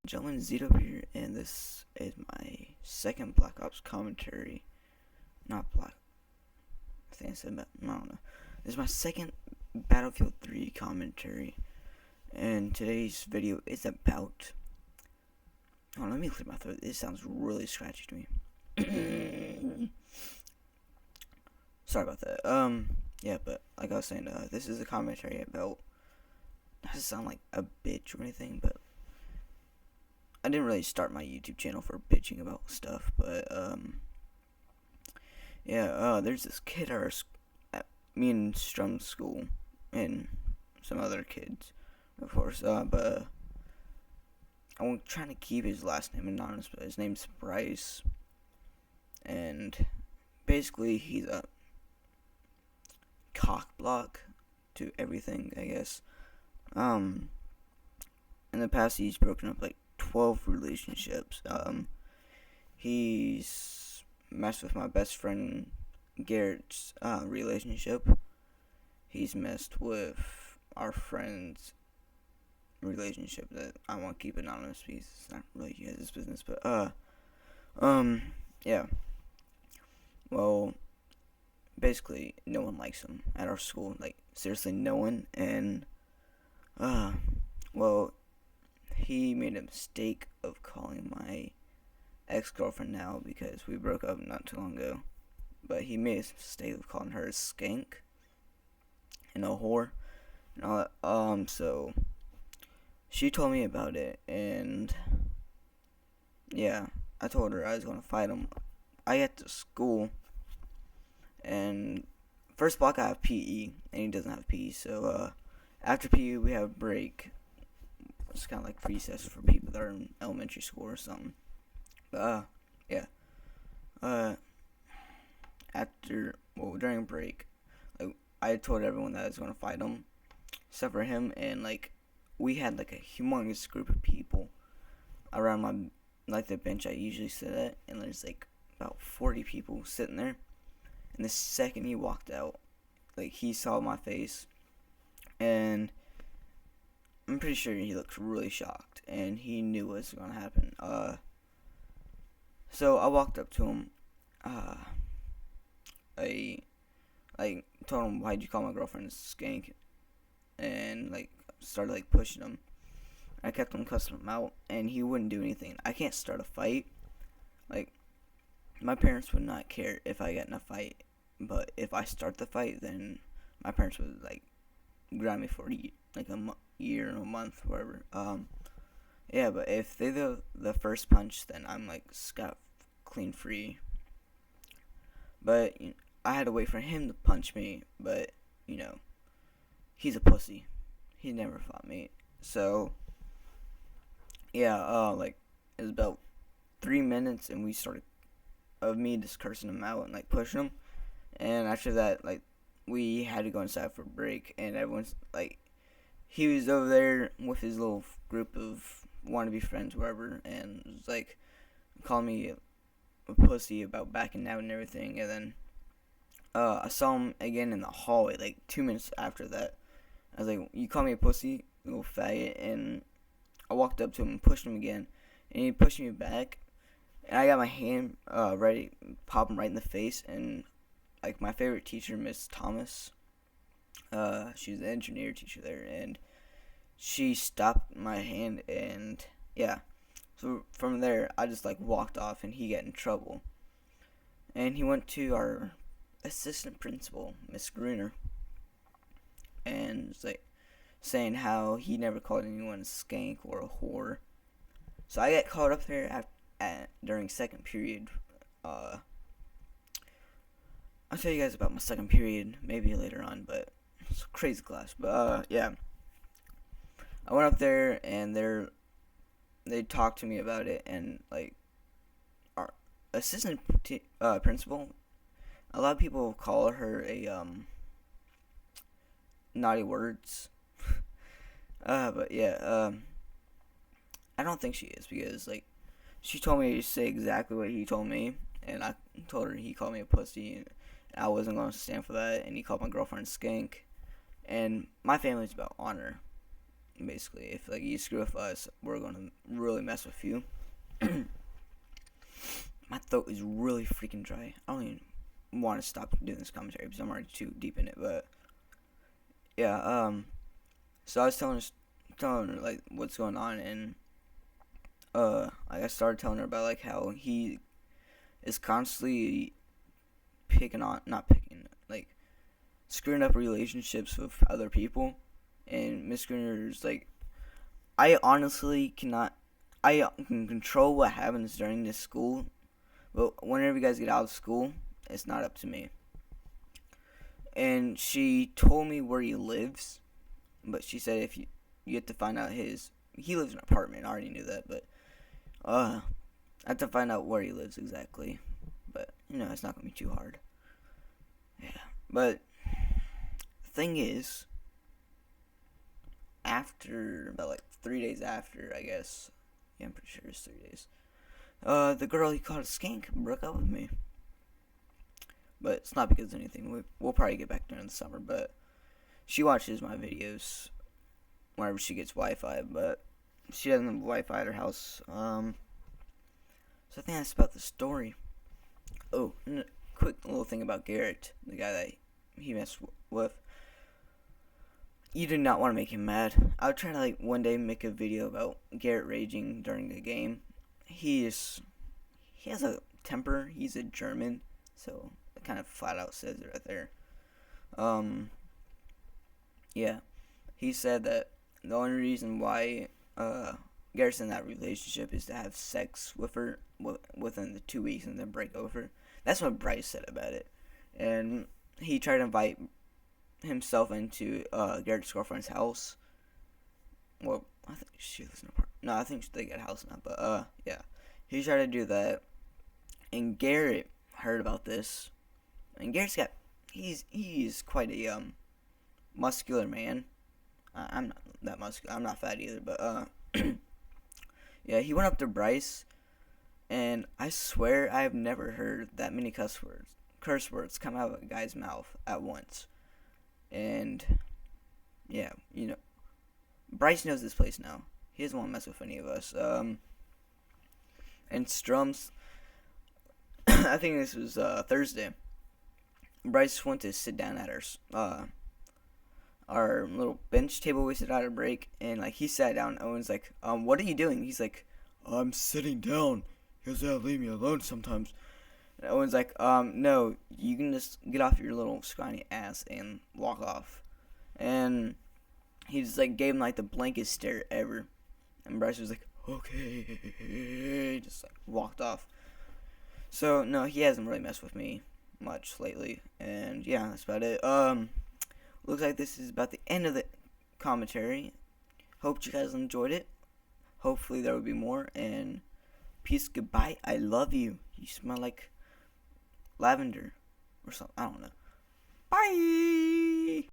Gentleman Zidubxx here, and this is my second Black Ops commentary. Not Black. I think I said that. I don't know. This is my second Battlefield 3 commentary, and today's video is about. Oh, let me clear my throat. This sounds really scratchy to me. Sorry about that. Yeah, but like I was saying, this is a commentary about. Not to sound like a bitch or anything, but I didn't really start my YouTube channel for bitching about stuff, but yeah, there's this kid at me and Strum's school, and some other kids, of course, but I'm trying to keep his last name anonymous, but his name's Bryce, and basically he's a cock block to everything, I guess. In the past he's broken up like 12 relationships. He's messed with my best friend Garrett's relationship. He's messed with our friend's relationship that I want to keep anonymous because it's not really his business. But yeah. Well, basically, no one likes him at our school. Like, seriously, no one. And well, he made a mistake of calling my ex-girlfriend now because we broke up not too long ago. But he made a mistake of calling her a skank and a whore and all that. So she told me about it, and yeah, I told her I was gonna fight him. I get to school, and first block I have PE, and he doesn't have PE. So after PE we have a break. It's kind of like recess for people that are in elementary school or something. But yeah. During break, like I told everyone that I was gonna fight him, except for him, and like we had like a humongous group of people around the bench I usually sit at, and there's like about 40 people sitting there. And the second he walked out, like he saw my face, and I'm pretty sure he looked really shocked, and he knew what was gonna happen. So I walked up to him. I told him, "Why'd you call my girlfriend a skank?" And like started like pushing him. I kept on cussing him out, and he wouldn't do anything. I can't start a fight. Like, my parents would not care if I get in a fight, but if I start the fight, then my parents would like ground me for like a year or a month, whatever. Yeah, but if they do the first punch, then I'm like scot clean free. But I had to wait for him to punch me, but he's a pussy. He never fought me. So yeah, like it was about 3 minutes, and we started of me just cursing him out and like pushing him. And after that, like we had to go inside for a break, and everyone's like, he was over there with his little group of wannabe friends, wherever, and was like calling me a pussy about backing out and everything. And then I saw him again in the hallway like 2 minutes after that. I was like, "You call me a pussy, you little faggot?" And I walked up to him and pushed him again, and he pushed me back, and I got my hand ready, pop him right in the face. And like my favorite teacher, Miss Thomas, she's the engineer teacher there, and she stopped my hand, and yeah. So from there, I just like walked off, and he got in trouble, and he went to our assistant principal, Miss Gruner, and was like saying how he never called anyone a skank or a whore. So I got called up there during second period. I'll tell you guys about my second period maybe later on, but it's a crazy class. But yeah, I went up there, and they talked to me about it, and like our assistant principal, a lot of people call her a naughty words. But yeah, I don't think she is, because like she told me to say exactly what he told me, and I told her he called me a pussy, and I wasn't going to stand for that, and he called my girlfriend a skank, and my family's about honor. Basically, if like you screw with us, we're gonna really mess with you. My throat is really freaking dry. I don't even want to stop doing this commentary because I'm already too deep in it. But yeah, so I was telling her like what's going on, and like I started telling her about like how he is constantly like screwing up relationships with other people, and Miss Greener's like, I honestly cannot. I can control what happens during this school, but whenever you guys get out of school, it's not up to me. And she told me where he lives, but she said if you have to find out he lives in an apartment. I already knew that, but I have to find out where he lives exactly. But it's not gonna be too hard. Yeah, but the thing is, after about like 3 days after, I guess. Yeah, I'm pretty sure it's 3 days. The girl he called a skank broke up with me. But it's not because of anything. We'll probably get back during the summer. But she watches my videos whenever she gets Wi-Fi. But she doesn't have Wi-Fi at her house. So I think that's about the story. Oh, and a quick little thing about Garrett, the guy that he messed with. You do not want to make him mad. I would try to like one day make a video about Garrett raging during the game. He has a temper. He's a German, so it kind of flat out says it right there. Yeah, he said that the only reason why Garrett's in that relationship is to have sex with her within the 2 weeks and then break over. That's what Bryce said about it, and he tried to invite himself into Garrett's girlfriend's house. Well, I think she lives in an apartment. No, I think they got a house now. But yeah, he tried to do that, and Garrett heard about this. And he's quite a muscular man. I'm not that muscular. I'm not fat either. But yeah, he went up to Bryce, and I swear I have never heard that many curse words come out of a guy's mouth at once. And yeah, Bryce knows this place now. He doesn't want to mess with any of us. And Strums, I think this was Thursday. Bryce went to sit down at our little bench table we sit at a break, and like he sat down. Owen's like, what are you doing? He's like, I'm sitting down. He goes, yeah, leave me alone sometimes. And Owen's like, no, you can just get off your little scrawny ass and walk off. And he just like gave him like the blankest stare ever. And Bryce was like, okay, just like walked off. So no, he hasn't really messed with me much lately. And yeah, that's about it. Looks like this is about the end of the commentary. Hope you guys enjoyed it. Hopefully there will be more. And peace, goodbye. I love you. You smell like lavender or something. I don't know. Bye.